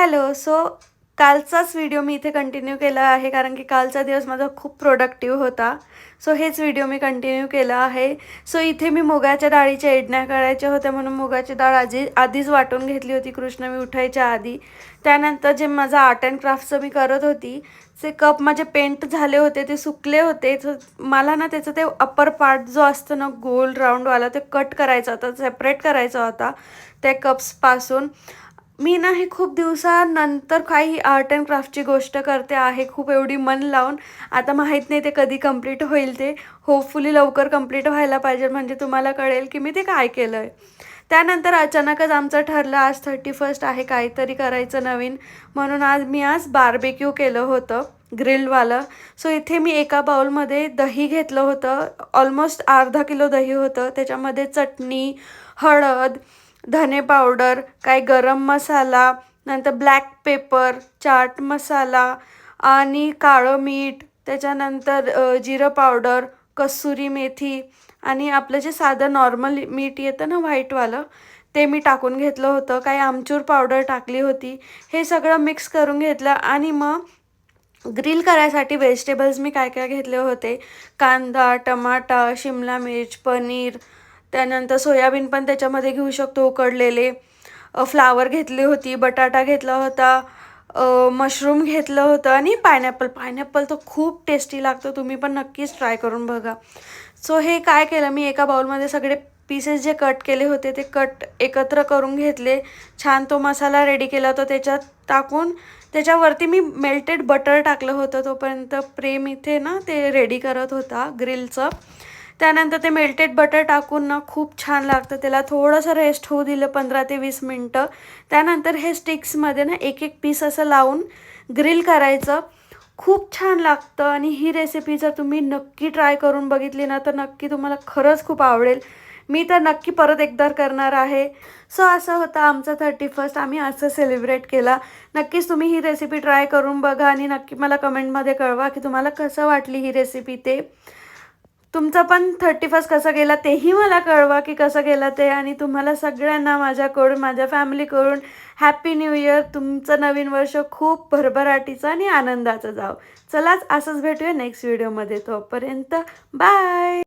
Hello. कालचाच video मी इथे continue केला आहे, कारण की कालचा दिवस माझा खूप प्रोडक्टिव्ह होता. हेच व्हिडिओ मी कंटिन्यू केला आहे. इथे मी मुगाच्या डाळीच्या इडण्या करायच्या होत्या, म्हणून मुगाची डाळ आधीच वाटून घेतली होती कृष्ण मी उठायच्या आधी. त्यानंतर जे माझं आर्ट अँड क्राफ्टचं मी करत होती, ते कप माझे पेंट झाले होते, ते सुकले होते. मला ना त्याचं ते अप्पर पार्ट जो असतो ना गोल राऊंडवाला, ते कट करायचा होता, सेपरेट करायचा होता त्या कप्सपासून. मी ना हे खूप दिवसानंतर काही आर्ट अँड क्राफ्टची गोष्ट करते आहे, खूप एवढी मन लावून. आता माहीत नाही ते कधी कंप्लीट होईल, ते होपफुली लवकर कंप्लीट व्हायला पाहिजे, म्हणजे तुम्हाला कळेल की मी ते काय केलं आहे. त्यानंतर अचानकच आमचं ठरलं आज 31st आहे, काहीतरी करायचं नवीन, म्हणून आज बार्बेक्यू केलं होतं ग्रिलवालं. इथे मी एका बाउलमध्ये दही घेतलं होतं, ऑलमोस्ट अर्धा किलो दही होतं. त्याच्यामध्ये चटणी, हळद, धने पावडर, काही गरम मसाला, नंतर ब्लॅक पेपर, चाट मसाला आणि काळं मीठ, त्याच्यानंतर जिरं पावडर, कसुरी मेथी आणि आपलं जे साधं नॉर्मल मीठ येतं ना व्हाईटवालं, ते मी टाकून घेतलं होतं. काही आमचूर पावडर टाकली होती. हे सगळं मिक्स करून घेतलं आणि मग ग्रिल करायसाठी व्हेजिटेबल्स मी काय काय घेतले होते, कांदा, टमाटा, शिमला मिर्च, पनीर, त्यानंतर सोयाबीन पण त्याच्यामध्ये घेऊ शकतो उकडलेले, फ्लावर घेतली होती, बटाटा घेतला होता, मशरूम घेतलं होतं आणि पायनॅपल तर खूप टेस्टी लागतं, तुम्ही पण नक्कीच ट्राय करून बघा. हे काय केलं मी, एका बाउलमध्ये सगळे पीसेस जे कट केले होते ते कट एकत्र करून घेतले. छान तो मसाला रेडी केला होता, त्याच्यात टाकून त्याच्यावरती मी मेल्टेड बटर टाकलं होतं. तोपर्यंत प्रेम इथे ना ते रेडी करत होता ग्रिलचं. त्यानंतर ते मेल्टेड बटर टाकून ना खूप छान लागतं, त्याला थोडंसं रेस्ट होऊ दिलं 15 ते 20 मिनटं. त्यानंतर हे स्टिक्समध्ये ना एक एक पीस असं लावून ग्रिल करायचं, खूप छान लागतं. आणि ही रेसिपी जर तुम्ही नक्की ट्राय करून बघितली ना, तर नक्की तुम्हाला खरंच खूप आवडेल. मी तर नक्की परत एकदा करणार आहे. असं होतं आमचं 31st, आम्ही असं सेलिब्रेट केला. नक्कीच तुम्ही ही रेसिपी ट्राय करून बघा आणि नक्की मला कमेंटमध्ये कळवा की तुम्हाला कसं वाटली ही रेसिपी. ते तुमचं पण 31st कसं गेला तेही मला कळवा की कसं गेलं ते. आणि तुम्हाला सगळ्यांना माझ्याकडून, माझ्या फॅमिलीकडून हॅपी न्यू इयर. तुमचं नवीन वर्ष खूप भरभराटीचं आणि आनंदाचं जावं. चलाच असंच भेटूया नेक्स्ट व्हिडिओमध्ये. तोपर्यंत बाय.